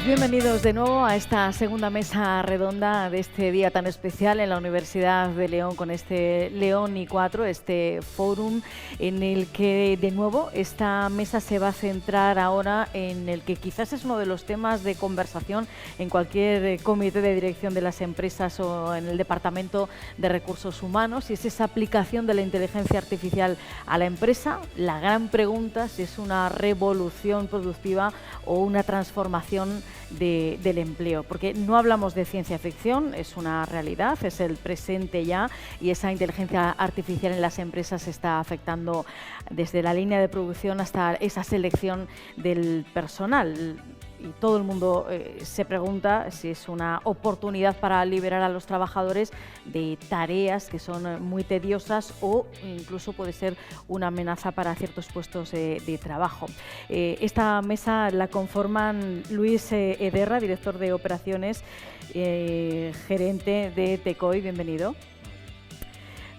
Pues bienvenidos de nuevo a esta segunda mesa redonda de este día tan especial en la Universidad de León con este León I4, este fórum en el que de nuevo esta mesa se va a centrar ahora en el que quizás es uno de los temas de conversación en cualquier comité de dirección de las empresas o en el Departamento de Recursos Humanos, y es esa aplicación de la inteligencia artificial a la empresa. La gran pregunta si es una revolución productiva o una transformación del empleo, porque no hablamos de ciencia ficción, es una realidad, es el presente ya, y esa inteligencia artificial en las empresas está afectando desde la línea de producción hasta esa selección del personal. Y todo el mundo se pregunta si es una oportunidad para liberar a los trabajadores de tareas que son muy tediosas o incluso puede ser una amenaza para ciertos puestos de trabajo. Esta mesa la conforman Luis Ederra, director de operaciones, gerente de Tecoy, bienvenido.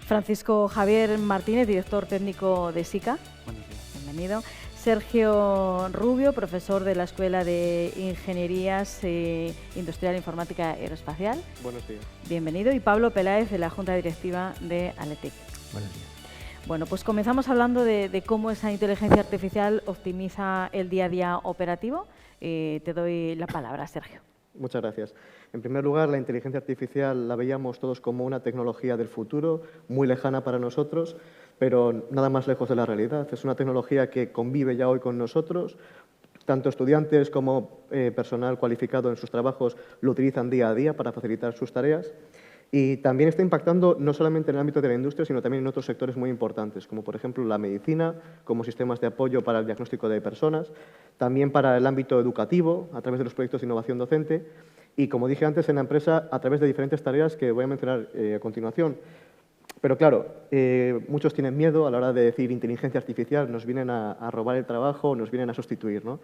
Francisco Javier Martínez, director técnico de SICA. Buenos días. Bienvenido. Sergio Rubio, profesor de la Escuela de Ingenierías Industrial, Informática Aeroespacial. Buenos días. Bienvenido. Y Pablo Peláez, de la Junta Directiva de Aletec. Buenos días. Bueno, pues comenzamos hablando de cómo esa inteligencia artificial optimiza el día a día operativo. Te doy la palabra, Sergio. Muchas gracias. En primer lugar, la inteligencia artificial la veíamos todos como una tecnología del futuro, muy lejana para nosotros, pero nada más lejos de la realidad. Es una tecnología que convive ya hoy con nosotros. Tanto estudiantes como personal cualificado en sus trabajos lo utilizan día a día para facilitar sus tareas. Y también está impactando no solamente en el ámbito de la industria, sino también en otros sectores muy importantes, como por ejemplo la medicina, como sistemas de apoyo para el diagnóstico de personas, también para el ámbito educativo, a través de los proyectos de innovación docente, y como dije antes, en la empresa, a través de diferentes tareas que voy a mencionar a continuación. Pero claro, muchos tienen miedo a la hora de decir inteligencia artificial, nos vienen a robar el trabajo, nos vienen a sustituir, ¿no?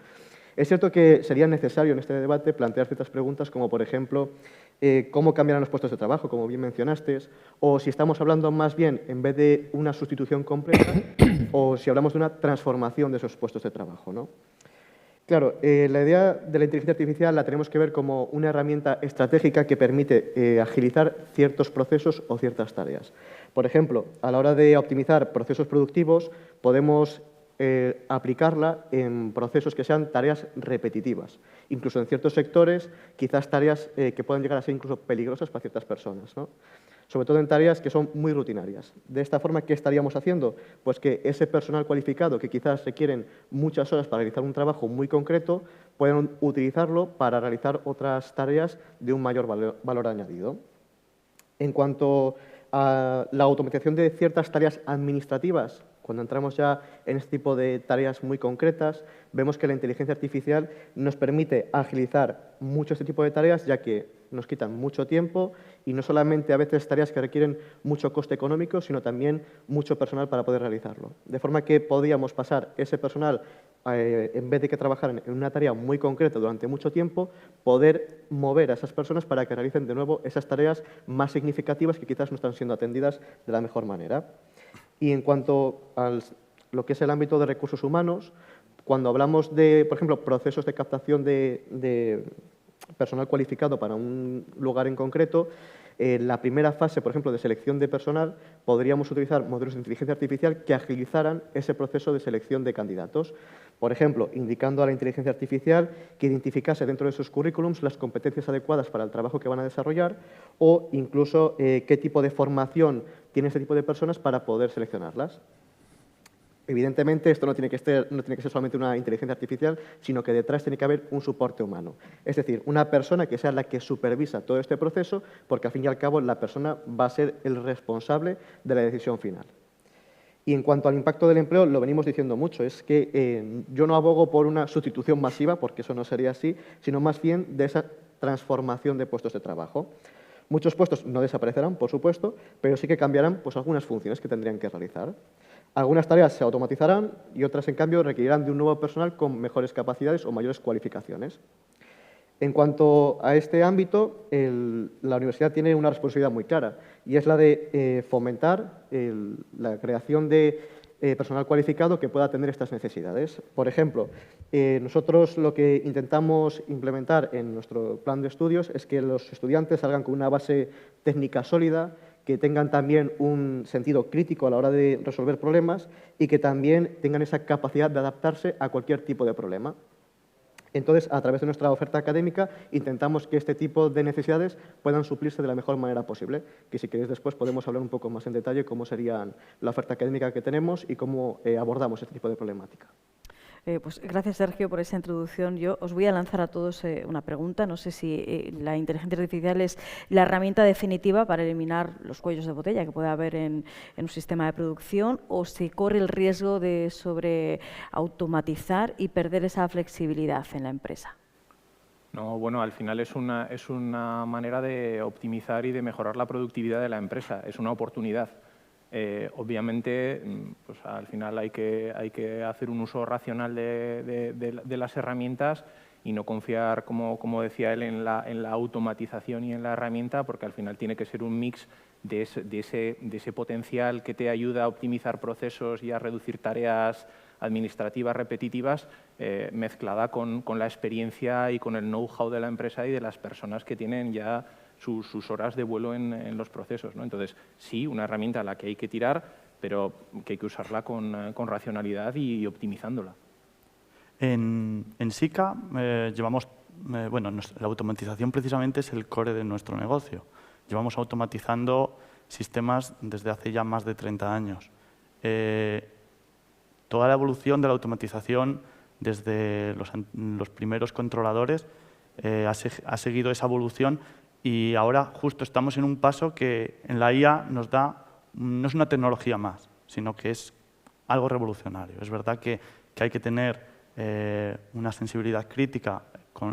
Es cierto que sería necesario en este debate plantear ciertas preguntas como, por ejemplo, cómo cambiarán los puestos de trabajo, como bien mencionaste, o si estamos hablando más bien, en vez de una sustitución completa, o si hablamos de una transformación de esos puestos de trabajo, ¿no? Claro, la idea de la inteligencia artificial la tenemos que ver como una herramienta estratégica que permite agilizar ciertos procesos o ciertas tareas. Por ejemplo, a la hora de optimizar procesos productivos, podemos aplicarla en procesos que sean tareas repetitivas. Incluso en ciertos sectores, quizás tareas que puedan llegar a ser incluso peligrosas para ciertas personas, ¿no? Sobre todo en tareas que son muy rutinarias. De esta forma, ¿qué estaríamos haciendo? Pues que ese personal cualificado, que quizás requieren muchas horas para realizar un trabajo muy concreto, puedan utilizarlo para realizar otras tareas de un mayor valor añadido. En cuanto a la automatización de ciertas tareas administrativas, cuando entramos ya en este tipo de tareas muy concretas, vemos que la inteligencia artificial nos permite agilizar mucho este tipo de tareas, ya que nos quitan mucho tiempo y no solamente a veces tareas que requieren mucho coste económico, sino también mucho personal para poder realizarlo. De forma que podríamos pasar ese personal, en vez de que trabajaran en una tarea muy concreta durante mucho tiempo, poder mover a esas personas para que realicen de nuevo esas tareas más significativas que quizás no están siendo atendidas de la mejor manera. Y en cuanto a lo que es el ámbito de recursos humanos, cuando hablamos de, por ejemplo, procesos de captación de personal cualificado para un lugar en concreto, la primera fase, por ejemplo, de selección de personal, podríamos utilizar modelos de inteligencia artificial que agilizaran ese proceso de selección de candidatos. Por ejemplo, indicando a la inteligencia artificial que identificase dentro de sus currículums las competencias adecuadas para el trabajo que van a desarrollar o incluso qué tipo de formación tiene ese tipo de personas para poder seleccionarlas. Evidentemente, esto no tiene que ser solamente una inteligencia artificial, sino que detrás tiene que haber un soporte humano. Es decir, una persona que sea la que supervisa todo este proceso, porque al fin y al cabo la persona va a ser el responsable de la decisión final. Y en cuanto al impacto del empleo, lo venimos diciendo mucho, es que yo no abogo por una sustitución masiva, porque eso no sería así, sino más bien de esa transformación de puestos de trabajo. Muchos puestos no desaparecerán, por supuesto, pero sí que cambiarán pues, algunas funciones que tendrían que realizar. Algunas tareas se automatizarán y otras, en cambio, requerirán de un nuevo personal con mejores capacidades o mayores cualificaciones. En cuanto a este ámbito, la universidad tiene una responsabilidad muy clara y es la de fomentar la creación de personal cualificado que pueda atender estas necesidades. Por ejemplo, nosotros lo que intentamos implementar en nuestro plan de estudios es que los estudiantes salgan con una base técnica sólida, que tengan también un sentido crítico a la hora de resolver problemas y que también tengan esa capacidad de adaptarse a cualquier tipo de problema. Entonces, a través de nuestra oferta académica, intentamos que este tipo de necesidades puedan suplirse de la mejor manera posible, que si queréis después podemos hablar un poco más en detalle cómo sería la oferta académica que tenemos y cómo abordamos este tipo de problemática. Pues gracias, Sergio, por esa introducción. Yo os voy a lanzar a todos una pregunta. No sé si la inteligencia artificial es la herramienta definitiva para eliminar los cuellos de botella que puede haber en un sistema de producción, o si corre el riesgo de sobreautomatizar y perder esa flexibilidad en la empresa. No, bueno, al final es una manera de optimizar y de mejorar la productividad de la empresa. Es una oportunidad. Obviamente, pues al final hay que hacer un uso racional de las herramientas y no confiar, como decía él, en la automatización y en la herramienta, porque al final tiene que ser un mix de ese potencial que te ayuda a optimizar procesos y a reducir tareas administrativas repetitivas, mezclada con la experiencia y con el know-how de la empresa y de las personas que tienen ya sus horas de vuelo en los procesos, ¿no? Entonces, sí, una herramienta a la que hay que tirar, pero que hay que usarla con racionalidad y optimizándola. En SICA llevamos, bueno, la automatización precisamente es el core de nuestro negocio. Llevamos automatizando sistemas desde hace ya más de 30 años. Toda la evolución de la automatización desde los primeros controladores ha seguido esa evolución. Y ahora justo estamos en un paso que en la IA nos da, no es una tecnología más, sino que es algo revolucionario. Es verdad que hay que tener una sensibilidad crítica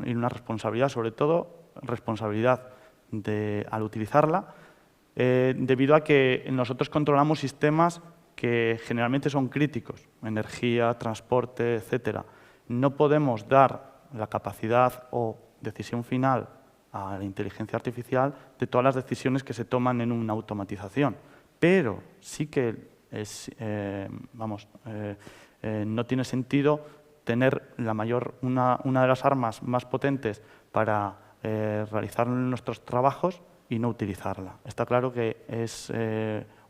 y una responsabilidad, sobre todo responsabilidad al utilizarla, debido a que nosotros controlamos sistemas que generalmente son críticos, energía, transporte, etcétera. No podemos dar la capacidad o decisión final a la inteligencia artificial de todas las decisiones que se toman en una automatización. Pero sí que no tiene sentido tener una de las armas más potentes para realizar nuestros trabajos y no utilizarla. Está claro que es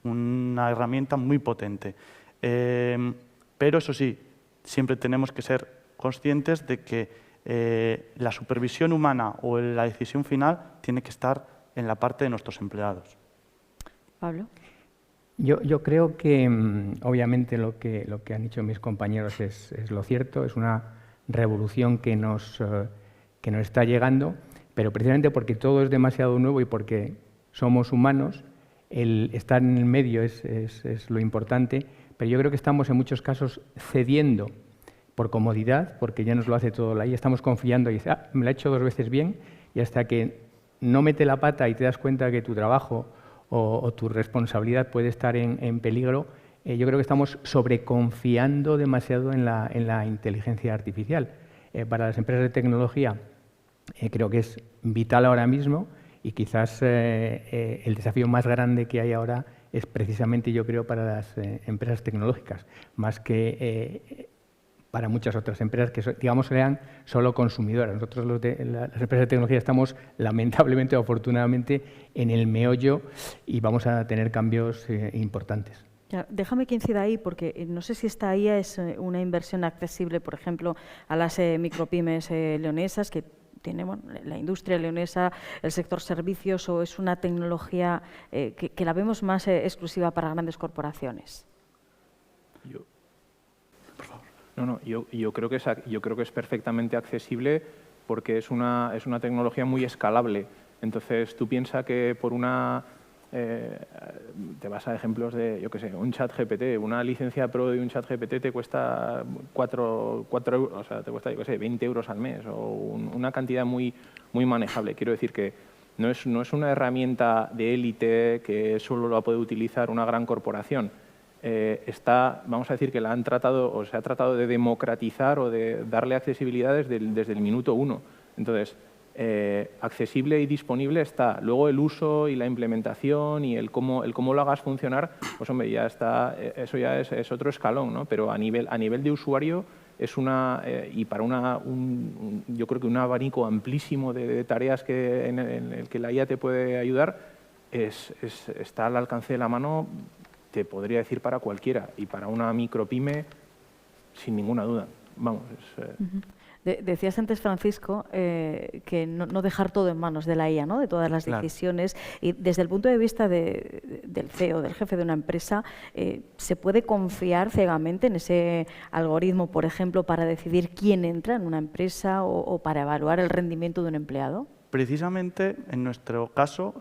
una herramienta muy potente. Pero eso sí, siempre tenemos que ser conscientes de que la supervisión humana o la decisión final tiene que estar en la parte de nuestros empleados. Pablo. Yo creo que obviamente lo que han dicho mis compañeros es lo cierto, es una revolución que nos está llegando, pero precisamente porque todo es demasiado nuevo y porque somos humanos, el estar en el medio es lo importante, pero yo creo que estamos en muchos casos cediendo por comodidad, porque ya nos lo hace todo la IA, estamos confiando y dice, me lo ha hecho 2 veces bien, y hasta que no mete la pata y te das cuenta que tu trabajo o tu responsabilidad puede estar en peligro, yo creo que estamos sobreconfiando demasiado en la inteligencia artificial. Para las empresas de tecnología creo que es vital ahora mismo, y quizás el desafío más grande que hay ahora es precisamente, yo creo, para las empresas tecnológicas, más que para muchas otras empresas que, digamos, sean solo consumidoras. Nosotros las empresas de tecnología estamos, lamentablemente o afortunadamente, en el meollo y vamos a tener cambios importantes. Ya, déjame que incida ahí, porque no sé si esta IA es una inversión accesible, por ejemplo, a las micropymes leonesas, que tiene la industria leonesa, el sector servicios, o es una tecnología que la vemos más exclusiva para grandes corporaciones. Yo creo que es perfectamente accesible, porque es una tecnología muy escalable. Entonces, tú piensas que por te vas a ejemplos de, yo qué sé, un ChatGPT, una licencia pro de un ChatGPT te cuesta 4 euros, o sea, te cuesta, yo qué sé, 20 euros al mes, o una cantidad muy manejable. Quiero decir que no es una herramienta de élite que solo la puede utilizar una gran corporación. Vamos a decir que la han tratado, o se ha tratado de democratizar o de darle accesibilidad desde el minuto 1. Entonces, accesible y disponible está. Luego el uso y la implementación y el cómo lo hagas funcionar, pues hombre, ya está, eso ya es otro escalón, ¿no? Pero a nivel de usuario es y para yo creo que un abanico amplísimo de tareas en el que la IA te puede ayudar está al alcance de la mano, te podría decir, para cualquiera, y para una micropyme sin ninguna duda. Vamos, Decías antes, Francisco, que no dejar todo en manos de la IA, ¿no? De todas las decisiones. Y desde el punto de vista del CEO, del jefe de una empresa, ¿se puede confiar ciegamente en ese algoritmo, por ejemplo, para decidir quién entra en una empresa o para evaluar el rendimiento de un empleado? Precisamente, en nuestro caso,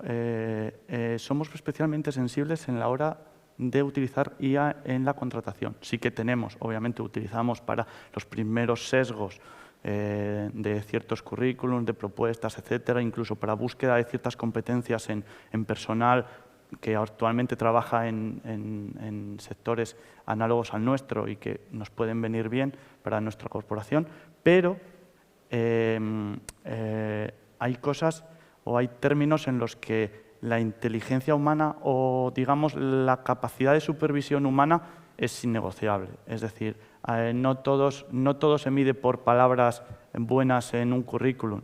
somos especialmente sensibles en la hora de utilizar IA en la contratación. Sí que obviamente utilizamos para los primeros sesgos de ciertos currículums, de propuestas, etcétera, incluso para búsqueda de ciertas competencias en personal que actualmente trabaja en sectores análogos al nuestro y que nos pueden venir bien para nuestra corporación, pero hay cosas o hay términos en los que la inteligencia humana o, digamos, la capacidad de supervisión humana es innegociable. Es decir, no todo se mide por palabras buenas en un currículum.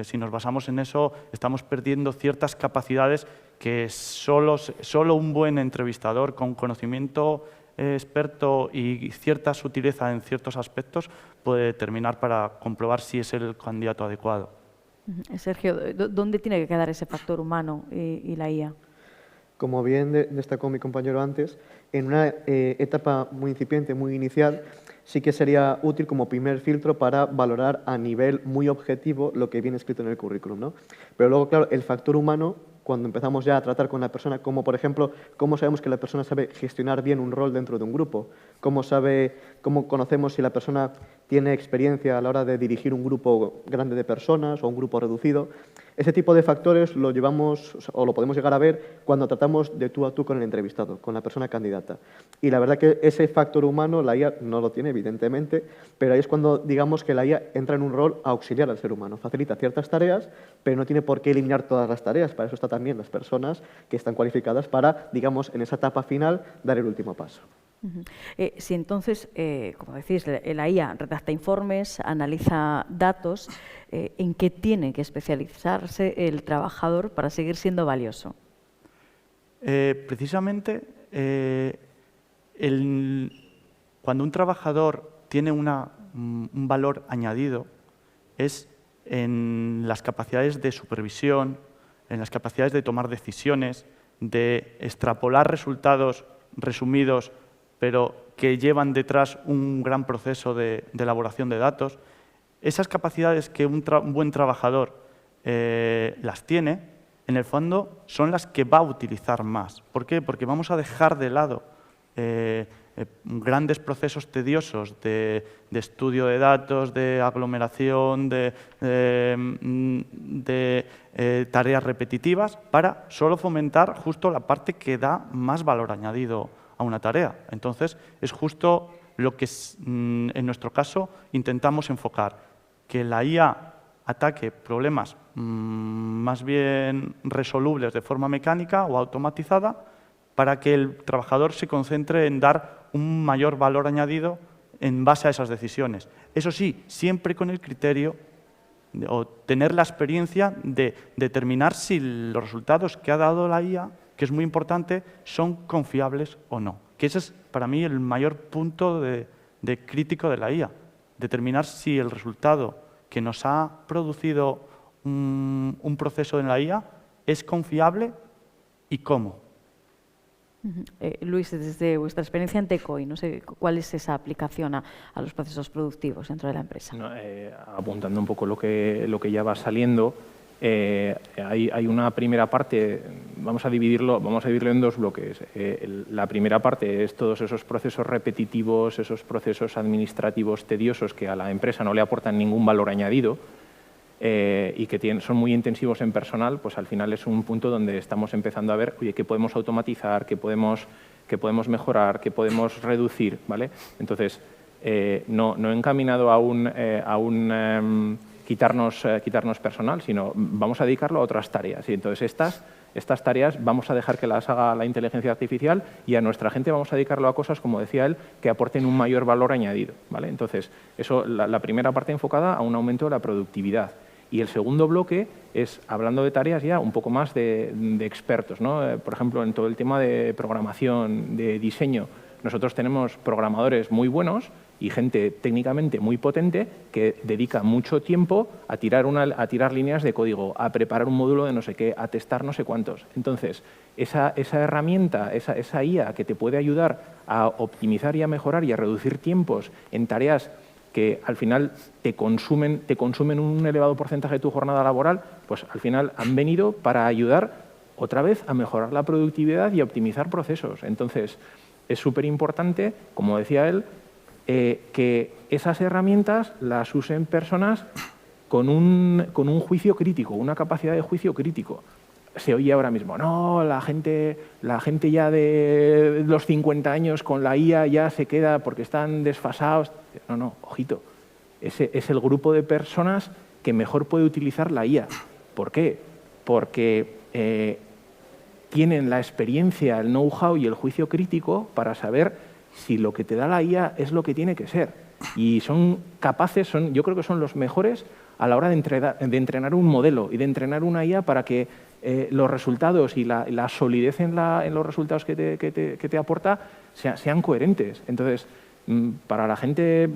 Si nos basamos en eso, estamos perdiendo ciertas capacidades que solo un buen entrevistador con conocimiento experto y cierta sutileza en ciertos aspectos puede determinar para comprobar si es el candidato adecuado. Sergio, ¿dónde tiene que quedar ese factor humano y la IA? Como bien destacó mi compañero antes, en una etapa muy incipiente, muy inicial, sí que sería útil como primer filtro para valorar a nivel muy objetivo lo que viene escrito en el currículum, ¿no? Pero luego, claro, el factor humano, cuando empezamos ya a tratar con la persona, como por ejemplo, cómo sabemos que la persona sabe gestionar bien un rol dentro de un grupo, cómo conocemos si la persona tiene experiencia a la hora de dirigir un grupo grande de personas o un grupo reducido. Ese tipo de factores lo llevamos o lo podemos llegar a ver cuando tratamos de tú a tú con el entrevistado, con la persona candidata. Y la verdad que ese factor humano la IA no lo tiene, evidentemente, pero ahí es cuando digamos que la IA entra en un rol auxiliar al ser humano. Facilita ciertas tareas, pero no tiene por qué eliminar todas las tareas. Para eso están también las personas que están cualificadas para, digamos, en esa etapa final, dar el último paso. Si entonces, como decís, la IA redacta informes, analiza datos, ¿en qué tiene que especializarse el trabajador para seguir siendo valioso? Precisamente, cuando un trabajador tiene un valor añadido es en las capacidades de supervisión, en las capacidades de tomar decisiones, de extrapolar resultados resumidos pero que llevan detrás un gran proceso de elaboración de datos. Esas capacidades que un buen trabajador las tiene, en el fondo, son las que va a utilizar más. ¿Por qué? Porque vamos a dejar de lado grandes procesos tediosos de estudio de datos, de aglomeración, de tareas repetitivas, para solo fomentar justo la parte que da más valor añadido a una tarea. Entonces, es justo lo que en nuestro caso intentamos enfocar, que la IA ataque problemas más bien resolubles de forma mecánica o automatizada para que el trabajador se concentre en dar un mayor valor añadido en base a esas decisiones. Eso sí, siempre con el criterio o tener la experiencia de determinar si los resultados que ha dado la IA, que es muy importante, son confiables o no. Que ese es para mí el mayor punto de crítico de la IA. Determinar si el resultado que nos ha producido un proceso en la IA es confiable y cómo. Luis, desde vuestra experiencia en Tecoy, no sé cuál es esa aplicación a los procesos productivos dentro de la empresa. No, apuntando un poco lo que ya va saliendo, hay una primera parte, vamos a dividirlo en dos bloques. La primera parte es todos esos procesos repetitivos, esos procesos administrativos tediosos que a la empresa no le aportan ningún valor añadido y que son muy intensivos en personal. Pues al final es un punto donde estamos empezando a ver, oye, qué podemos automatizar, qué podemos mejorar, qué podemos reducir, ¿vale? Entonces, no encaminado a un quitarnos personal, sino vamos a dedicarlo a otras tareas. Y entonces estas tareas vamos a dejar que las haga la inteligencia artificial y a nuestra gente vamos a dedicarlo a cosas, como decía él, que aporten un mayor valor añadido, ¿vale? Entonces, eso, la primera parte enfocada a un aumento de la productividad. Y el segundo bloque es, hablando de tareas ya un poco más de expertos, ¿no? Por ejemplo, en todo el tema de programación, de diseño, nosotros tenemos programadores muy buenos y gente técnicamente muy potente que dedica mucho tiempo a tirar líneas de código, a preparar un módulo de no sé qué, a testar no sé cuántos. Entonces, esa herramienta, esa IA que te puede ayudar a optimizar y a mejorar y a reducir tiempos en tareas que al final te consumen un elevado porcentaje de tu jornada laboral, pues al final han venido para ayudar otra vez a mejorar la productividad y a optimizar procesos. Entonces, es súper importante, como decía él, que esas herramientas las usen personas con un juicio crítico, una capacidad de juicio crítico. Se oye ahora mismo, no, la gente ya de los 50 años con la IA ya se queda porque están desfasados. No, ojito. Ese es el grupo de personas que mejor puede utilizar la IA. ¿Por qué? Porque tienen la experiencia, el know-how y el juicio crítico para saber si lo que te da la IA es lo que tiene que ser. Y son capaces, yo creo que son los mejores a la hora de entrenar un modelo y de entrenar una IA para que los resultados y la solidez en los resultados que te aporta sean coherentes. Entonces, para la gente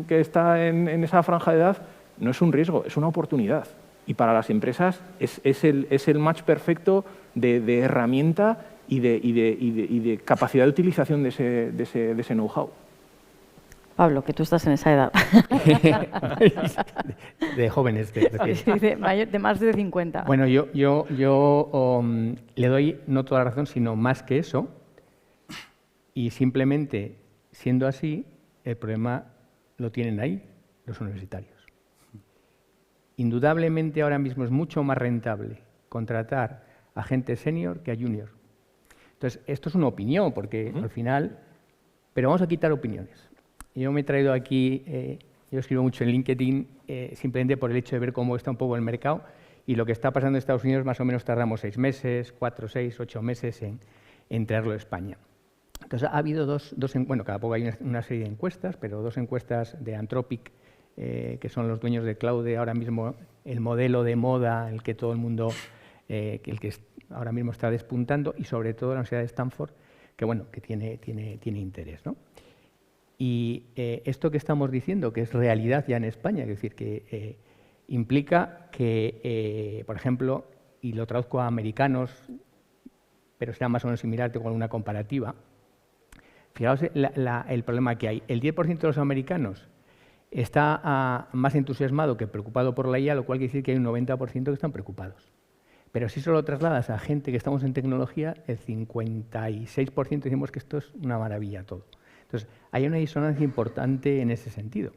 que está en esa franja de edad, no es un riesgo, es una oportunidad. Y para las empresas es el match perfecto de herramienta y de capacidad de utilización de ese know-how. Pablo, que tú estás en esa edad. De jóvenes. De más de 50. Bueno, yo le doy no toda la razón, sino más que eso. Y simplemente, siendo así, el problema lo tienen ahí los universitarios. Indudablemente ahora mismo es mucho más rentable contratar a gente senior que a junior. Entonces, esto es una opinión, porque al final... Pero vamos a quitar opiniones. Yo me he traído aquí, yo escribo mucho en LinkedIn, simplemente por el hecho de ver cómo está un poco el mercado, y lo que está pasando en Estados Unidos más o menos tardamos 6 meses, 4, 6, 8 meses en traerlo a España. Entonces, ha habido bueno, cada poco hay una serie de encuestas, pero 2 encuestas de Anthropic, que son los dueños de Claude, ahora mismo el modelo de moda, el que todo el mundo, el que ahora mismo está despuntando, y sobre todo la Universidad de Stanford, que bueno, que tiene interés, ¿no? Y esto que estamos diciendo, que es realidad ya en España, es decir, que implica que, por ejemplo, y lo traduzco a americanos, pero será más o menos similar con una comparativa, fijaos el problema que hay. El 10% de los americanos está más entusiasmado que preocupado por la IA, lo cual quiere decir que hay un 90% que están preocupados. Pero si solo trasladas a gente que estamos en tecnología, el 56% decimos que esto es una maravilla todo. Entonces, hay una disonancia importante en ese sentido.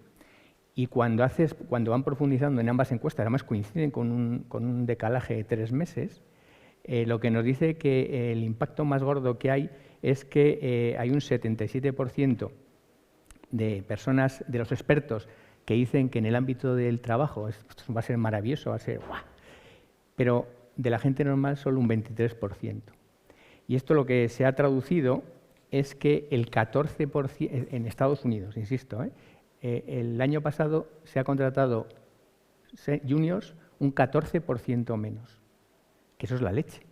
Y cuando van profundizando en ambas encuestas, además coinciden con un decalaje de 3 meses, lo que nos dice que el impacto más gordo que hay es que hay un 77% de personas, de los expertos, que dicen que en el ámbito del trabajo esto va a ser maravilloso, va a ser ¡guau! Pero de la gente normal solo un 23%. Y esto lo que se ha traducido es que el 14% en Estados Unidos, insisto, el año pasado se ha contratado juniors un 14% menos, que eso es la leche.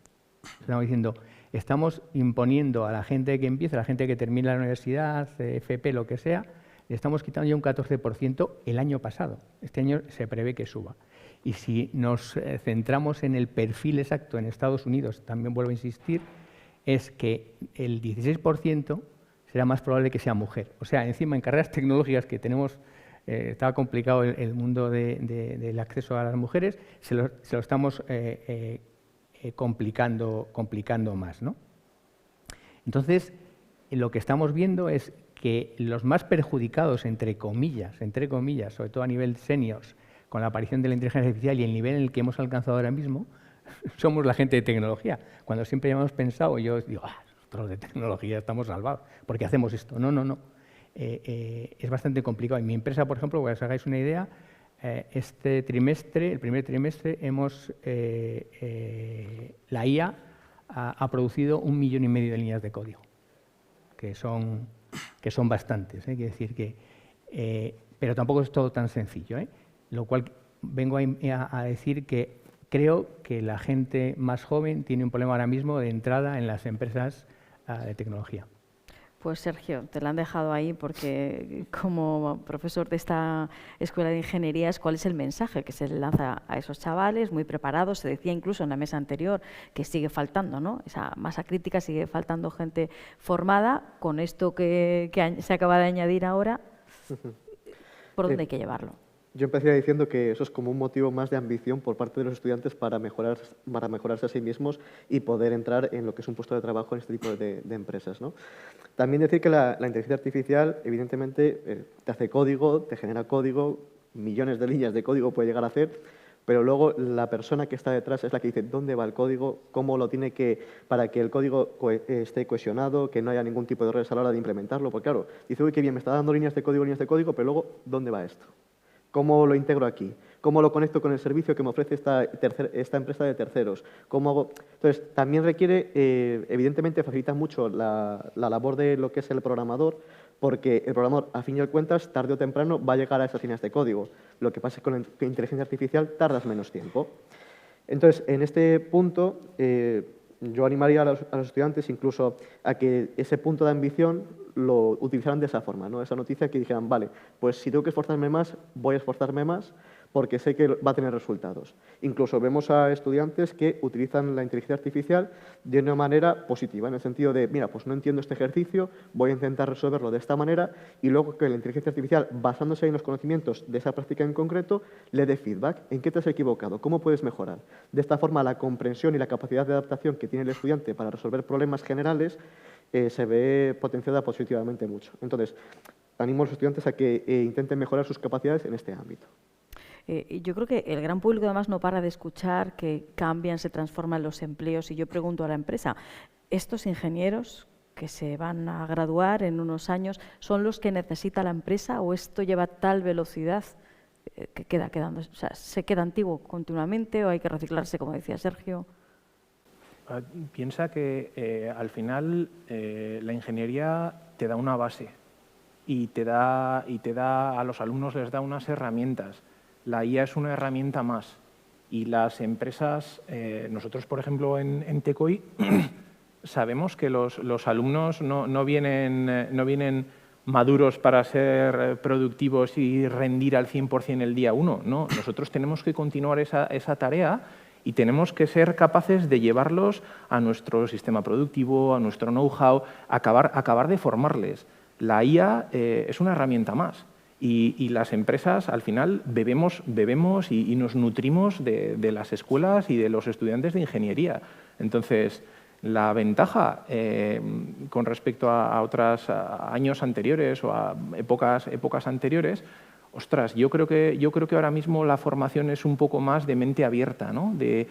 Estamos diciendo, estamos imponiendo a la gente que empieza, a la gente que termina la universidad, FP, lo que sea, le estamos quitando ya un 14% el año pasado. Este año se prevé que suba. Y si nos centramos en el perfil exacto en Estados Unidos, también vuelvo a insistir, es que el 16% será más probable que sea mujer. O sea, encima en carreras tecnológicas que tenemos, estaba complicado el mundo del acceso a las mujeres, se lo estamos complicando más, ¿no? Entonces, lo que estamos viendo es que los más perjudicados, entre comillas, sobre todo a nivel seniors, con la aparición de la inteligencia artificial y el nivel en el que hemos alcanzado ahora mismo, somos la gente de tecnología. Cuando siempre hemos pensado, yo digo, nosotros de tecnología estamos salvados, ¿por qué hacemos esto? No. Es bastante complicado. En mi empresa, por ejemplo, para que os hagáis una idea, este trimestre, el primer trimestre, la IA ha producido 1,5 millones de líneas de código, que son bastantes. Quiere decir que, pero tampoco es todo tan sencillo, lo cual vengo a decir que creo que la gente más joven tiene un problema ahora mismo de entrada en las empresas de tecnología. Pues Sergio, te la han dejado ahí porque como profesor de esta Escuela de Ingenierías, ¿cuál es el mensaje que se le lanza a esos chavales muy preparados? Se decía incluso en la mesa anterior que sigue faltando, ¿no? Esa masa crítica, sigue faltando gente formada. Con esto que se acaba de añadir ahora, ¿por dónde hay que llevarlo? Yo empezaría diciendo que eso es como un motivo más de ambición por parte de los estudiantes para mejorarse a sí mismos y poder entrar en lo que es un puesto de trabajo en este tipo de empresas, ¿no? También decir que la inteligencia artificial, evidentemente, te hace código, te genera código, millones de líneas de código puede llegar a hacer, pero luego la persona que está detrás es la que dice dónde va el código, cómo lo tiene que, para que el código esté cohesionado, que no haya ningún tipo de errores a la hora de implementarlo, porque claro, dice, uy, qué bien, me está dando líneas de código, pero luego, ¿dónde va esto? ¿Cómo lo integro aquí? ¿Cómo lo conecto con el servicio que me ofrece esta empresa de terceros? ¿Cómo hago? Entonces, también requiere, evidentemente, facilita mucho la labor de lo que es el programador, porque el programador, a fin y al cuentas, tarde o temprano va a llegar a esas líneas de código. Lo que pasa es que con la inteligencia artificial tardas menos tiempo. Entonces, en este punto, yo animaría a los estudiantes incluso a que ese punto de ambición lo utilizaran de esa forma, ¿no? Esa noticia que dijeran, vale, pues si tengo que esforzarme más, voy a esforzarme más porque sé que va a tener resultados. Incluso vemos a estudiantes que utilizan la inteligencia artificial de una manera positiva, en el sentido de, mira, pues no entiendo este ejercicio, voy a intentar resolverlo de esta manera y luego que la inteligencia artificial, basándose en los conocimientos de esa práctica en concreto, le dé feedback. ¿En qué te has equivocado? ¿Cómo puedes mejorar? De esta forma, la comprensión y la capacidad de adaptación que tiene el estudiante para resolver problemas generales se ve potenciada positivamente mucho. Entonces, animo a los estudiantes a que intenten mejorar sus capacidades en este ámbito. Yo creo que el gran público además no para de escuchar que cambian, se transforman los empleos y yo pregunto a la empresa, ¿estos ingenieros que se van a graduar en unos años son los que necesita la empresa o esto lleva tal velocidad que quedando, o sea, se queda antiguo continuamente o hay que reciclarse, como decía Sergio? Piensa que al final la ingeniería te da una base y te da a los alumnos les da unas herramientas. La IA es una herramienta más y las empresas, nosotros por ejemplo en Tecoy sabemos que los alumnos no vienen maduros para ser productivos y rendir al 100% el día 1, ¿no? Nosotros tenemos que continuar esa tarea y tenemos que ser capaces de llevarlos a nuestro sistema productivo, a nuestro know-how, acabar de formarles. La IA es una herramienta más y las empresas al final bebemos y nos nutrimos de las escuelas y de los estudiantes de ingeniería. Entonces, la ventaja con respecto a otros años anteriores o a épocas anteriores, ostras, yo creo que ahora mismo la formación es un poco más de mente abierta, ¿no? de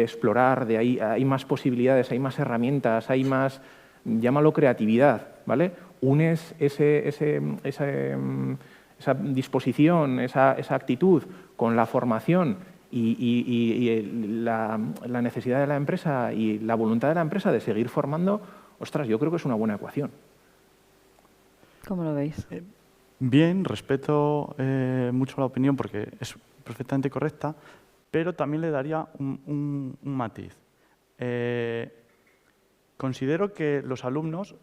explorar, hay más posibilidades, hay más herramientas, hay más, llámalo creatividad, ¿vale? Unes esa disposición, esa actitud con la formación y la necesidad de la empresa y la voluntad de la empresa de seguir formando, ostras, yo creo que es una buena ecuación. ¿Cómo lo veis? Bien, respeto mucho la opinión porque es perfectamente correcta, pero también le daría un matiz. Considero que los alumnos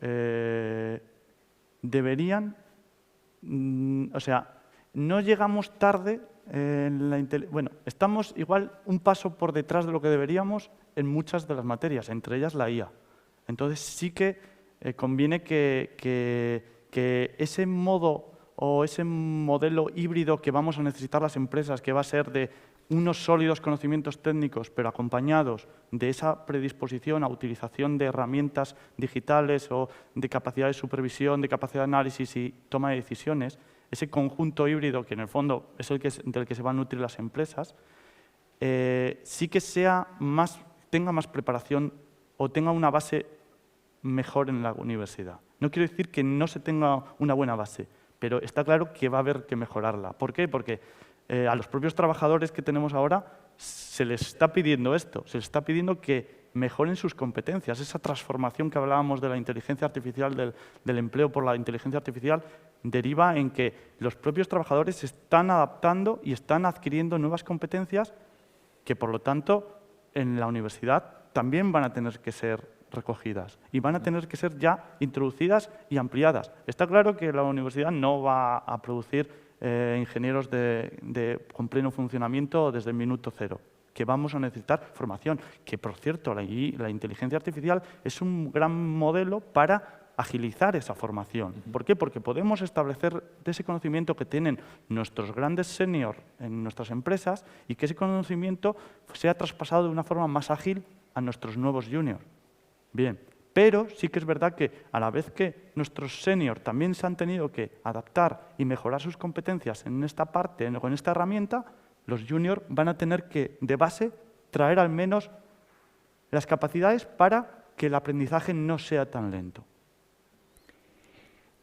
deberían, o sea, no llegamos tarde bueno, estamos igual un paso por detrás de lo que deberíamos en muchas de las materias, entre ellas la IA. Entonces sí que conviene que ese modo o ese modelo híbrido que vamos a necesitar las empresas, que va a ser de unos sólidos conocimientos técnicos, pero acompañados de esa predisposición a utilización de herramientas digitales o de capacidad de supervisión, de capacidad de análisis y toma de decisiones, ese conjunto híbrido que en el fondo es del que se van a nutrir las empresas, sí que tenga más preparación o tenga una base mejor en la universidad. No quiero decir que no se tenga una buena base, pero está claro que va a haber que mejorarla. ¿Por qué? Porque a los propios trabajadores que tenemos ahora se les está pidiendo esto, se les está pidiendo que mejoren sus competencias. Esa transformación que hablábamos de la inteligencia artificial, del empleo por la inteligencia artificial, deriva en que los propios trabajadores se están adaptando y están adquiriendo nuevas competencias que, por lo tanto, en la universidad también van a tener que ser recogidas y van a tener que ser ya introducidas y ampliadas. Está claro que la universidad no va a producir ingenieros con pleno funcionamiento desde el minuto cero, que vamos a necesitar formación, que por cierto la inteligencia artificial es un gran modelo para agilizar esa formación. ¿Por qué? Porque podemos establecer de ese conocimiento que tienen nuestros grandes seniors en nuestras empresas y que ese conocimiento sea traspasado de una forma más ágil a nuestros nuevos juniors. Bien, pero sí que es verdad que a la vez que nuestros seniors también se han tenido que adaptar y mejorar sus competencias en esta parte, con esta herramienta, los juniors van a tener que, de base, traer al menos las capacidades para que el aprendizaje no sea tan lento.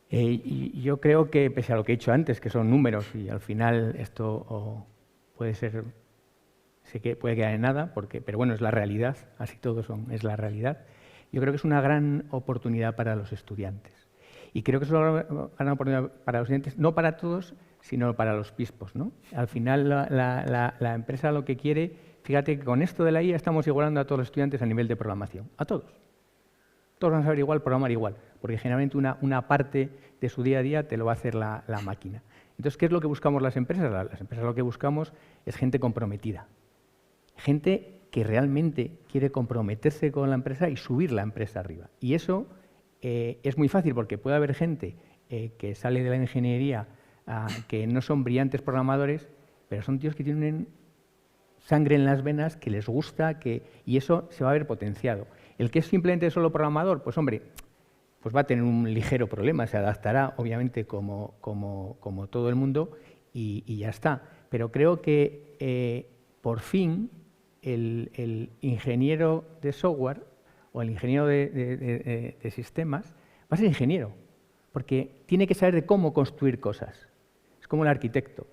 Y yo creo que, pese a lo que he dicho antes, que son números y al final esto puede ser, sé que puede quedar en nada, pero bueno, es la realidad, así todos es la realidad. Yo creo que es una gran oportunidad para los estudiantes. Y creo que es una gran oportunidad para los estudiantes, no para todos, sino para los pispos, ¿no? Al final la empresa lo que quiere, fíjate que con esto de la IA estamos igualando a todos los estudiantes a nivel de programación, a todos. Todos van a saber igual, programar igual, porque generalmente una parte de su día a día te lo va a hacer la máquina. Entonces, ¿qué es lo que buscamos las empresas? Las empresas lo que buscamos es gente comprometida, gente que realmente quiere comprometerse con la empresa y subir la empresa arriba. Y eso es muy fácil porque puede haber gente que sale de la ingeniería que no son brillantes programadores, pero son tíos que tienen sangre en las venas, que les gusta, y eso se va a ver potenciado. El que es simplemente solo programador, pues hombre, pues va a tener un ligero problema, se adaptará obviamente como todo el mundo y ya está. Pero creo que por fin el ingeniero de software o el ingeniero de sistemas va a ser ingeniero, porque tiene que saber de cómo construir cosas. Es como el arquitecto.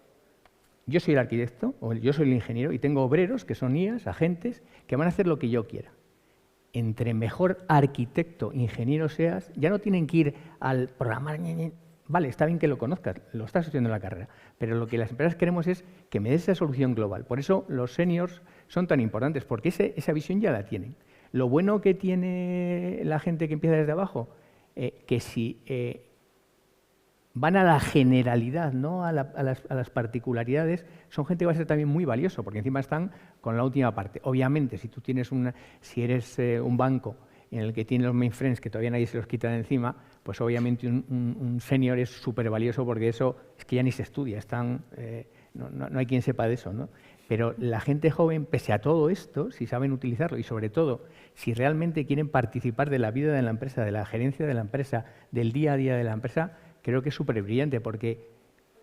Yo soy el arquitecto, o yo soy el ingeniero, y tengo obreros, que son IAs, agentes, que van a hacer lo que yo quiera. Entre mejor arquitecto, ingeniero seas, ya no tienen que ir al programar. Vale, está bien que lo conozcas, lo estás estudiando en la carrera, pero lo que las empresas queremos es que me des esa solución global. Por eso los seniors son tan importantes, porque esa visión ya la tienen. Lo bueno que tiene la gente que empieza desde abajo, que si van a la generalidad, no a las particularidades, son gente que va a ser también muy valioso, porque encima están con la última parte. Obviamente, si eres un banco en el que tiene los mainframes que todavía nadie se los quita de encima, pues obviamente un senior es súper valioso porque eso es que ya ni se estudia, no hay quien sepa de eso, ¿no? Pero la gente joven, pese a todo esto, si saben utilizarlo y sobre todo si realmente quieren participar de la vida de la empresa, de la gerencia de la empresa, del día a día de la empresa, creo que es súper brillante porque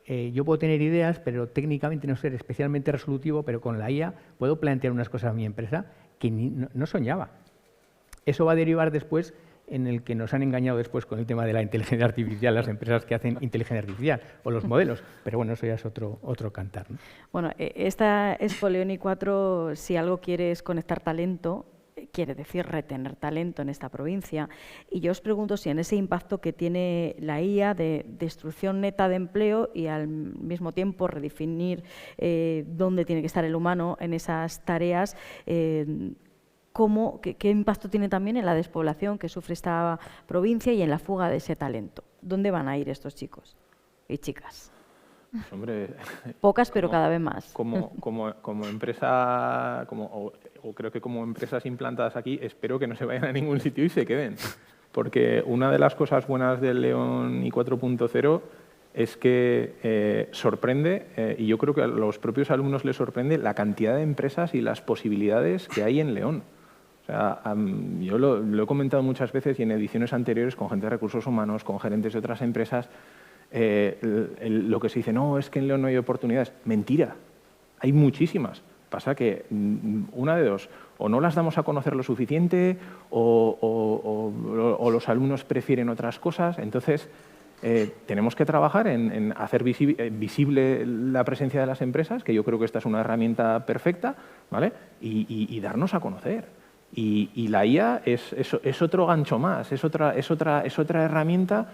yo puedo tener ideas, pero técnicamente no ser especialmente resolutivo, pero con la IA puedo plantear unas cosas a mi empresa que no soñaba. Eso va a derivar después en el que nos han engañado después con el tema de la inteligencia artificial, las empresas que hacen inteligencia artificial o los modelos, pero bueno, eso ya es otro cantar, ¿no? Bueno, esta Expo Leoni 4, si algo quiere es conectar talento, quiere decir retener talento en esta provincia. Y yo os pregunto si en ese impacto que tiene la IA de destrucción neta de empleo y al mismo tiempo redefinir dónde tiene que estar el humano en esas tareas, ¿qué impacto tiene también en la despoblación que sufre esta provincia y en la fuga de ese talento? ¿Dónde van a ir estos chicos y chicas? Pues, hombre, pocas, pero cada vez más. Como empresa, o creo que como empresas implantadas aquí, espero que no se vayan a ningún sitio y se queden. Porque una de las cosas buenas del León y 4.0 es que sorprende, y yo creo que a los propios alumnos les sorprende, la cantidad de empresas y las posibilidades que hay en León. O sea, yo lo he comentado muchas veces y en ediciones anteriores con gente de recursos humanos, con gerentes de otras empresas, lo que se dice, no, es que en León no hay oportunidades. Mentira, hay muchísimas. Pasa que una de dos, o no las damos a conocer lo suficiente o los alumnos prefieren otras cosas. Entonces, tenemos que trabajar en hacer visible la presencia de las empresas, que yo creo que esta es una herramienta perfecta, ¿vale? Y darnos a conocer. Y la IA es otro gancho más, es otra herramienta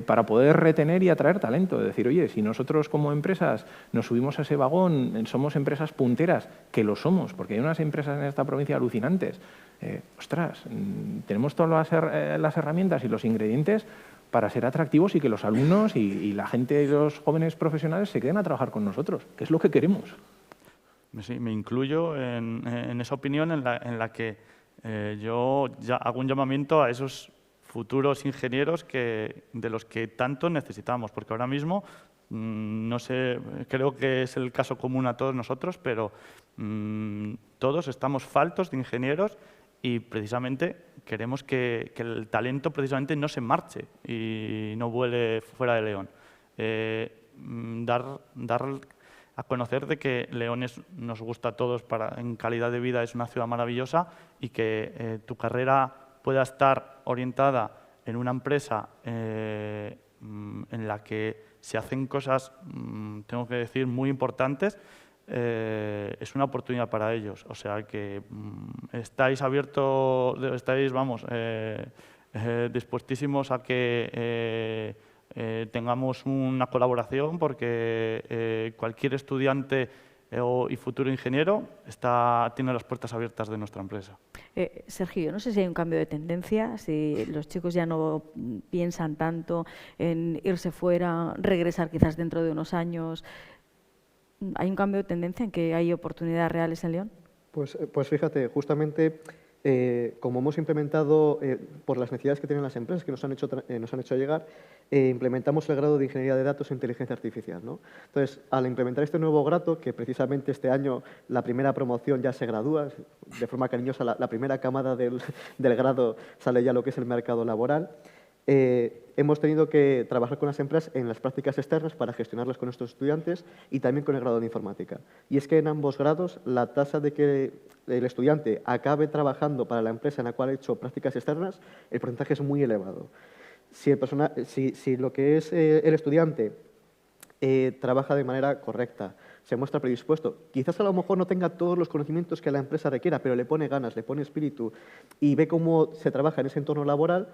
para poder retener y atraer talento. Es decir, oye, si nosotros como empresas nos subimos a ese vagón, somos empresas punteras, que lo somos, porque hay unas empresas en esta provincia alucinantes. Ostras, tenemos todas las herramientas y los ingredientes para ser atractivos y que los alumnos y la gente y los jóvenes profesionales se queden a trabajar con nosotros, que es lo que queremos. Sí, me incluyo en esa opinión en la que yo ya hago un llamamiento a esos futuros ingenieros de los que tanto necesitamos, porque ahora mismo, no sé, creo que es el caso común a todos nosotros, pero todos estamos faltos de ingenieros y precisamente queremos que el talento precisamente no se marche y no vuele fuera de León. Dar a conocer de que León nos gusta a todos, en calidad de vida es una ciudad maravillosa y que tu carrera pueda estar orientada en una empresa en la que se hacen cosas, tengo que decir, muy importantes, es una oportunidad para ellos. O sea que estáis abiertos, dispuestísimos a que tengamos una colaboración, porque cualquier estudiante y futuro ingeniero tiene las puertas abiertas de nuestra empresa. Sergio, no sé si hay un cambio de tendencia, si los chicos ya no piensan tanto en irse fuera, regresar quizás dentro de unos años. ¿Hay un cambio de tendencia en que hay oportunidades reales en León? Pues fíjate, justamente como hemos implementado, por las necesidades que tienen las empresas que nos han hecho llegar, implementamos el grado de Ingeniería de Datos e Inteligencia Artificial, ¿no? Entonces, al implementar este nuevo grado, que precisamente este año la primera promoción ya se gradúa, de forma cariñosa, la primera camada del grado sale ya lo que es el mercado laboral, hemos tenido que trabajar con las empresas en las prácticas externas para gestionarlas con nuestros estudiantes y también con el grado de informática. Y es que en ambos grados la tasa de que el estudiante acabe trabajando para la empresa en la cual ha hecho prácticas externas, el porcentaje es muy elevado. Si lo que es el estudiante trabaja de manera correcta, se muestra predispuesto, quizás a lo mejor no tenga todos los conocimientos que la empresa requiera, pero le pone ganas, le pone espíritu y ve cómo se trabaja en ese entorno laboral,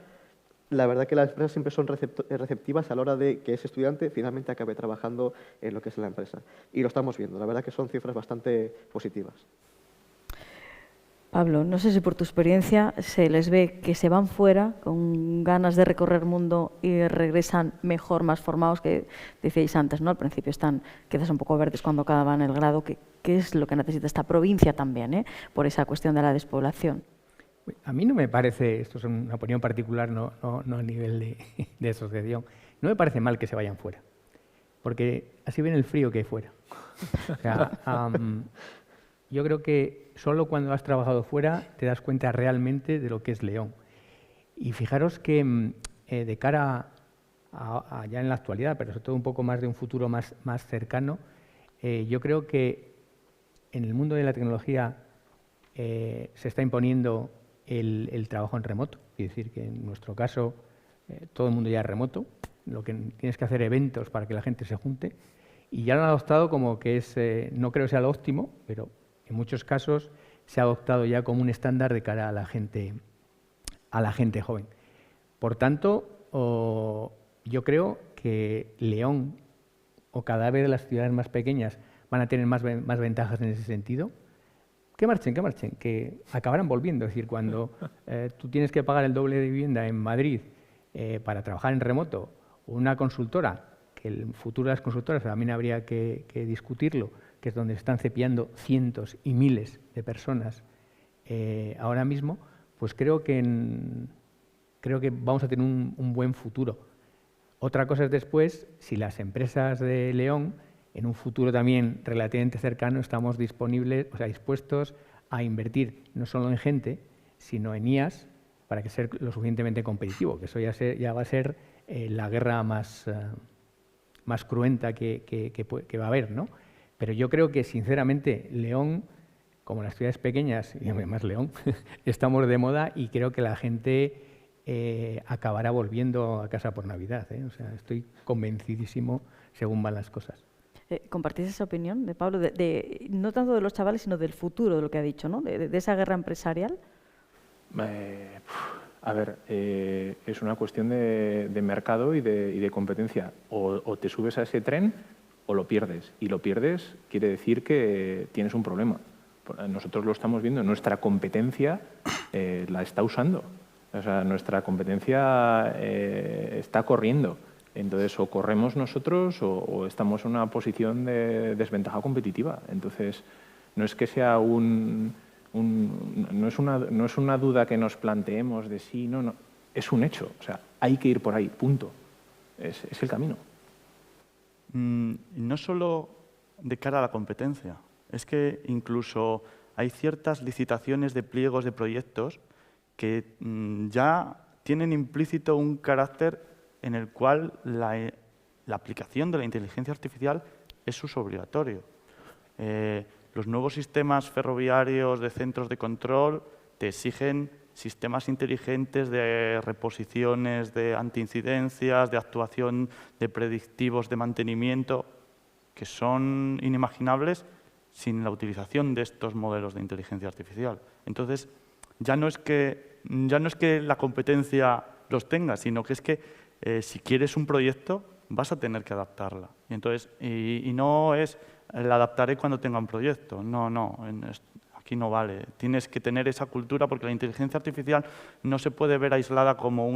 la verdad que las empresas siempre son receptivas a la hora de que ese estudiante finalmente acabe trabajando en lo que es la empresa. Y lo estamos viendo, la verdad que son cifras bastante positivas. Pablo, no sé si por tu experiencia se les ve que se van fuera con ganas de recorrer el mundo y regresan mejor, más formados, que decíais antes, ¿no? Al principio están quizás un poco verdes cuando acaban el grado. ¿Qué es lo que necesita esta provincia también, por esa cuestión de la despoblación? A mí no me parece, esto es una opinión particular, no a nivel de asociación, no me parece mal que se vayan fuera, porque así ven el frío que hay fuera. O sea, yo creo que solo cuando has trabajado fuera te das cuenta realmente de lo que es León. Y fijaros que de cara a ya en la actualidad, pero sobre todo un poco más de un futuro más cercano, yo creo que en el mundo de la tecnología se está imponiendo el trabajo en remoto. Es decir, que en nuestro caso todo el mundo ya es remoto, lo que tienes que hacer eventos para que la gente se junte, y ya lo han adoptado como que es, no creo que sea lo óptimo, pero en muchos casos se ha adoptado ya como un estándar de cara a la gente joven. Por tanto, yo creo que León o cada vez las ciudades más pequeñas van a tener más ventajas en ese sentido. Que marchen, que acabarán volviendo. Es decir, cuando tú tienes que pagar el doble de vivienda en Madrid para trabajar en remoto, una consultora, que el futuro de las consultoras también habría que discutirlo, que es donde están cepillando cientos y miles de personas ahora mismo, pues creo que vamos a tener un buen futuro. Otra cosa es después, si las empresas de León, en un futuro también relativamente cercano, estamos dispuestos a invertir no solo en gente, sino en IAS, para que sea lo suficientemente competitivo, que eso ya va a ser la guerra más cruenta que va a haber, ¿no? Pero yo creo que, sinceramente, León, como las ciudades pequeñas, y además León, estamos de moda y creo que la gente acabará volviendo a casa por Navidad, ¿eh? O sea, estoy convencidísimo según van las cosas. ¿Compartís esa opinión de Pablo? No tanto de los chavales, sino del futuro, de lo que ha dicho, ¿no? De esa guerra empresarial. A ver, es una cuestión de mercado y de competencia. O te subes a ese tren o lo pierdes. Y lo pierdes quiere decir que tienes un problema. Nosotros lo estamos viendo, nuestra competencia la está usando. O sea, nuestra competencia está corriendo. Entonces, o corremos nosotros o estamos en una posición de desventaja competitiva. Entonces, no es que sea no es una duda que nos planteemos de sí, no, es un hecho. O sea, hay que ir por ahí, punto. Es el camino. No solo de cara a la competencia, es que incluso hay ciertas licitaciones de pliegos de proyectos que ya tienen implícito un carácter en el cual la aplicación de la inteligencia artificial es uso obligatorio. Los nuevos sistemas ferroviarios de centros de control te exigen sistemas inteligentes de reposiciones, de antiincidencias, de actuación de predictivos de mantenimiento, que son inimaginables sin la utilización de estos modelos de inteligencia artificial. Entonces, ya no es que la competencia los tenga, sino que es que si quieres un proyecto vas a tener que adaptarla. Y no es la adaptaré cuando tenga un proyecto. No, aquí no vale. Tienes que tener esa cultura porque la inteligencia artificial no se puede ver aislada como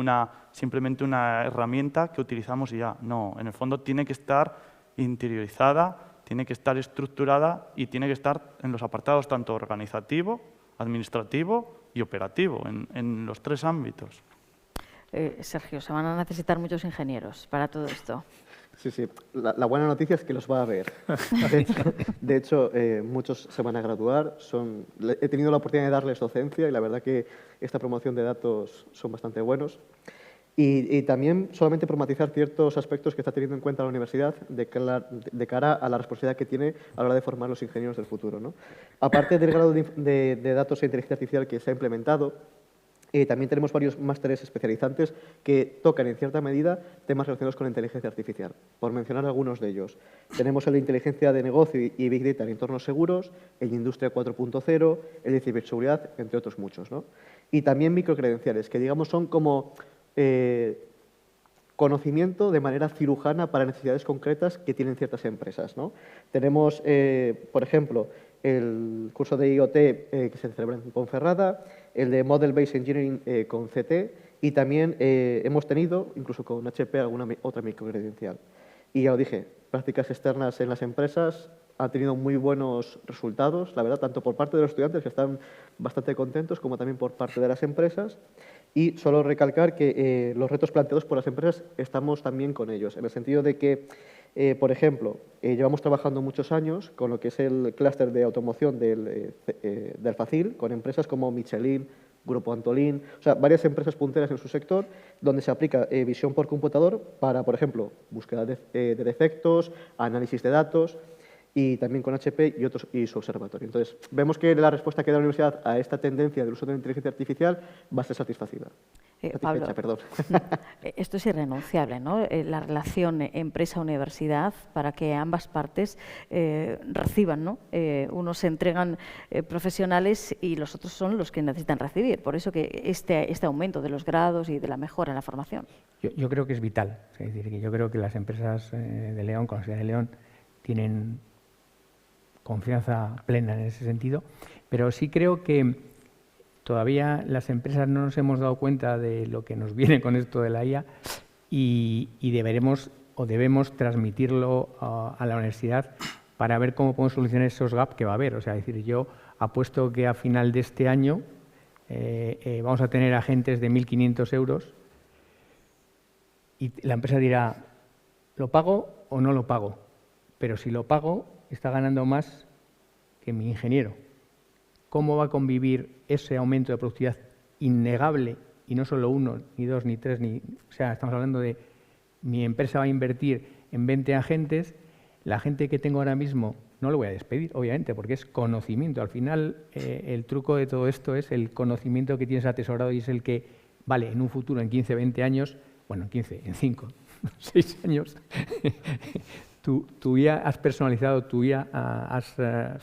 simplemente una herramienta que utilizamos y ya. No, en el fondo tiene que estar interiorizada, tiene que estar estructurada y tiene que estar en los apartados tanto organizativo, administrativo y operativo, en los tres ámbitos. Sergio, se van a necesitar muchos ingenieros para todo esto. Sí. La buena noticia es que los va a haber. De hecho, muchos se van a graduar. He tenido la oportunidad de darles docencia y la verdad que esta promoción de datos son bastante buenos. Y también solamente por matizar ciertos aspectos que está teniendo en cuenta la universidad de cara a la responsabilidad que tiene a la hora de formar los ingenieros del futuro, ¿no? Aparte del grado de datos e inteligencia artificial que se ha implementado, también tenemos varios másteres especializantes que tocan en cierta medida temas relacionados con la inteligencia artificial. Por mencionar algunos de ellos, tenemos el de inteligencia de negocio y Big Data en entornos seguros, el de Industria 4.0, el de ciberseguridad, entre otros muchos, ¿no? Y también microcredenciales, que digamos son como conocimiento de manera cirujana para necesidades concretas que tienen ciertas empresas, ¿no? Tenemos, por ejemplo, el curso de IoT que se celebra en Ponferrada, el de Model Based Engineering con CT y también hemos tenido, incluso con HP, alguna otra microcredencial. Y ya lo dije, prácticas externas en las empresas han tenido muy buenos resultados, la verdad, tanto por parte de los estudiantes, que están bastante contentos, como también por parte de las empresas. Y solo recalcar que los retos planteados por las empresas estamos también con ellos, en el sentido de que, por ejemplo, llevamos trabajando muchos años con lo que es el clúster de automoción del FACIL, con empresas como Michelin, Grupo Antolín, o sea, varias empresas punteras en su sector, donde se aplica visión por computador para, por ejemplo, búsqueda de defectos, análisis de datos, y también con HP y su observatorio. Entonces, vemos que la respuesta que da la universidad a esta tendencia del uso de la inteligencia artificial va a ser satisfacida. Pablo, esto es irrenunciable, ¿no? La relación empresa-universidad para que ambas partes reciban, ¿no? Unos se entregan profesionales y los otros son los que necesitan recibir. Por eso que este aumento de los grados y de la mejora en la formación. Yo creo que es vital. Es decir, que yo creo que las empresas de León, con la Universidad de León, tienen confianza plena en ese sentido, pero sí creo que todavía las empresas no nos hemos dado cuenta de lo que nos viene con esto de la IA y debemos transmitirlo a la universidad para ver cómo podemos solucionar esos gaps que va a haber. O sea, decir, yo apuesto que a final de este año vamos a tener agentes de 1.500 euros y la empresa dirá, ¿lo pago o no lo pago? Pero si lo pago, está ganando más que mi ingeniero. ¿Cómo va a convivir ese aumento de productividad innegable, y no solo uno, ni dos, ni tres, o sea, estamos hablando de mi empresa va a invertir en 20 agentes, la gente que tengo ahora mismo no lo voy a despedir, obviamente, porque es conocimiento. Al final, el truco de todo esto es el conocimiento que tienes atesorado y es el que vale, en un futuro, en 15, 20 años, bueno, en 5, 6 años, tú ya has personalizado, tú ya has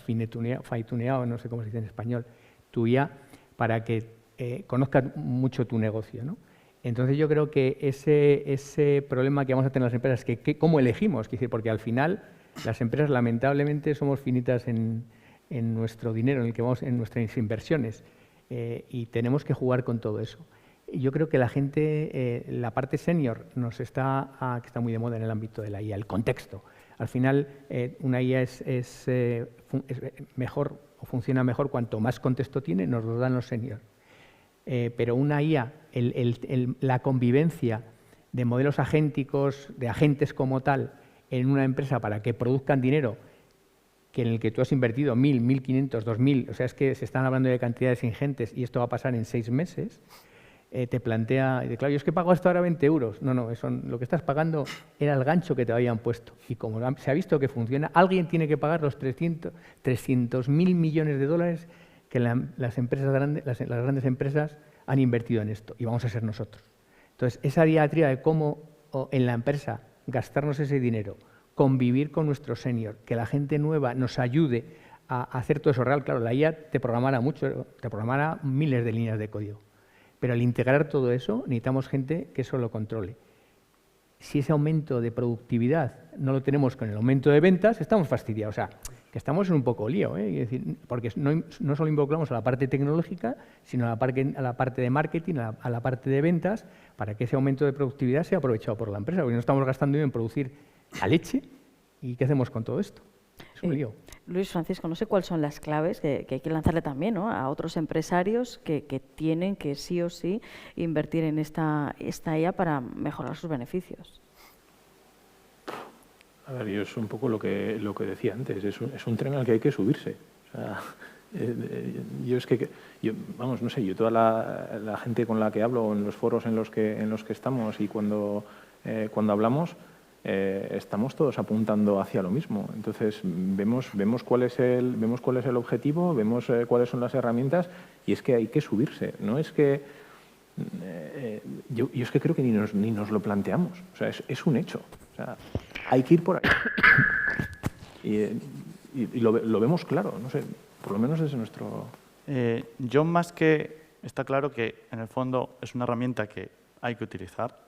fine-tuneado, no sé cómo se dice en español, tu IA para que conozcas mucho tu negocio, ¿no? Entonces yo creo que ese problema que vamos a tener las empresas, que ¿cómo elegimos? Porque al final las empresas lamentablemente somos finitas en nuestro dinero, en el que vamos, en nuestras inversiones, y tenemos que jugar con todo eso. Yo creo que la gente, la parte senior, que está muy de moda en el ámbito de la IA, el contexto. Al final, una IA es mejor o funciona mejor cuanto más contexto tiene, nos lo dan los senior. Pero una IA, la convivencia de modelos agénticos, de agentes como tal, en una empresa para que produzcan dinero, que en el que tú has invertido 1.000, 1.500, 2.000, o sea, es que se están hablando de cantidades ingentes y esto va a pasar en 6 meses, te plantea, claro, yo es que pago hasta ahora 20 euros. No, eso, lo que estás pagando era el gancho que te habían puesto. Y como se ha visto que funciona, alguien tiene que pagar los 300.000 millones de dólares que las grandes empresas han invertido en esto. Y vamos a ser nosotros. Entonces, esa diatriba de cómo en la empresa gastarnos ese dinero, convivir con nuestro senior, que la gente nueva nos ayude a hacer todo eso real. Claro, la IA te programará mucho, te programará miles de líneas de código. Pero al integrar todo eso, necesitamos gente que eso lo controle. Si ese aumento de productividad no lo tenemos con el aumento de ventas, estamos fastidiados. O sea, que estamos en un poco lío, ¿eh? Es decir, porque no solo involucramos a la parte tecnológica, sino a la parte de marketing, a la parte de ventas, para que ese aumento de productividad sea aprovechado por la empresa. Porque no estamos gastando en producir la leche. ¿Y qué hacemos con todo esto? Es un lío. Luis Francisco, no sé cuáles son las claves que hay que lanzarle también, ¿no?, a otros empresarios que tienen que sí o sí invertir en esta IA para mejorar sus beneficios. A ver, yo es un poco lo que decía antes, es un tren al que hay que subirse. O sea, vamos, no sé, yo toda la gente con la que hablo, en los foros en los que estamos y cuando hablamos, estamos todos apuntando hacia lo mismo. Entonces vemos cuál es el objetivo, vemos cuáles son las herramientas y es que hay que subirse. No es que yo es que creo que ni nos lo planteamos. O sea, es un hecho. O sea, hay que ir por ahí. Y lo vemos claro, no sé, por lo menos desde nuestro... Yo más que... Está claro que en el fondo es una herramienta que hay que utilizar.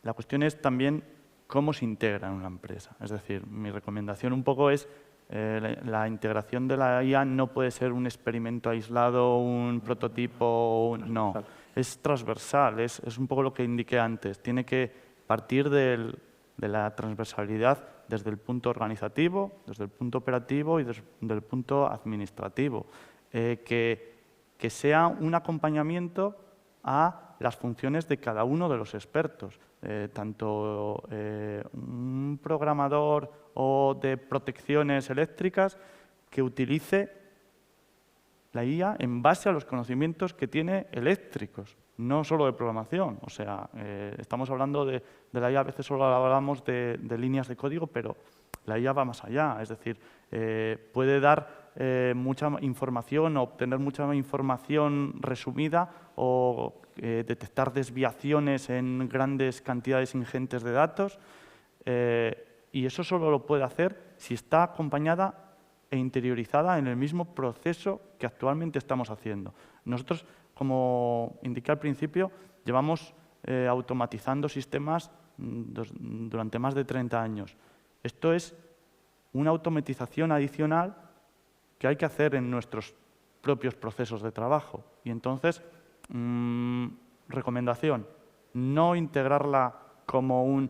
La cuestión es también cómo se integra en una empresa. Es decir, mi recomendación un poco es la integración de la IA no puede ser un experimento aislado, un prototipo, no. Es transversal, es un poco lo que indiqué antes. Tiene que partir de la transversalidad desde el punto organizativo, desde el punto operativo y desde el punto administrativo. Que sea un acompañamiento a las funciones de cada uno de los expertos. Tanto un programador o de protecciones eléctricas que utilice la IA en base a los conocimientos que tiene eléctricos, no solo de programación. O sea, estamos hablando de la IA, a veces solo hablamos de líneas de código, pero la IA va más allá. Es decir, puede dar mucha información, obtener mucha información resumida o detectar desviaciones en grandes cantidades ingentes de datos. Y eso solo lo puede hacer si está acompañada e interiorizada en el mismo proceso que actualmente estamos haciendo. Nosotros, como indiqué al principio, llevamos automatizando sistemas durante más de 30 años. Esto es una automatización adicional que hay que hacer en nuestros propios procesos de trabajo. Y entonces, recomendación, no integrarla como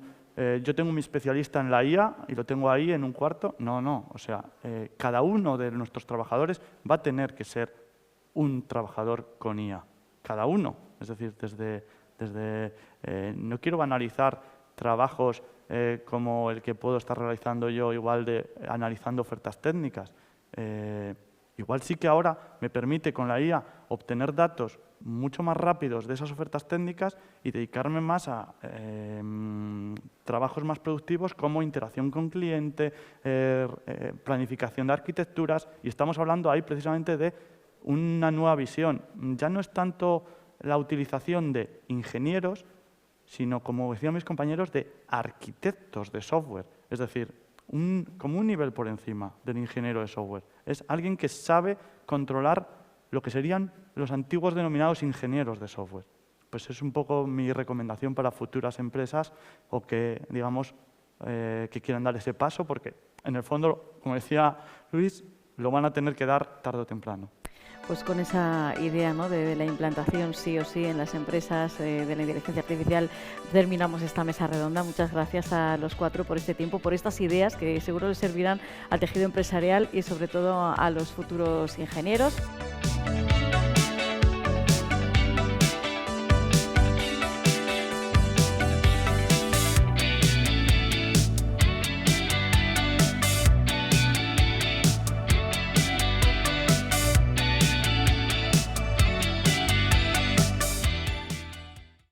yo tengo mi especialista en la IA y lo tengo ahí en un cuarto. No. O sea, cada uno de nuestros trabajadores va a tener que ser un trabajador con IA. Cada uno. Es decir, no quiero banalizar trabajos como el que puedo estar realizando yo, igual de analizando ofertas técnicas. Igual sí que ahora me permite con la IA obtener datos mucho más rápidos de esas ofertas técnicas y dedicarme más a trabajos más productivos como interacción con cliente, planificación de arquitecturas, y estamos hablando ahí precisamente de una nueva visión. Ya no es tanto la utilización de ingenieros, sino, como decían mis compañeros, de arquitectos de software. Es decir, como un nivel por encima del ingeniero de software. Es alguien que sabe controlar lo que serían los antiguos denominados ingenieros de software. Pues es un poco mi recomendación para futuras empresas o que, digamos, que quieran dar ese paso, porque en el fondo, como decía Luis, lo van a tener que dar tarde o temprano. Pues con esa idea, ¿no?, de la implantación sí o sí en las empresas de la inteligencia artificial terminamos esta mesa redonda. Muchas gracias a los cuatro por este tiempo, por estas ideas que seguro les servirán al tejido empresarial y sobre todo a los futuros ingenieros.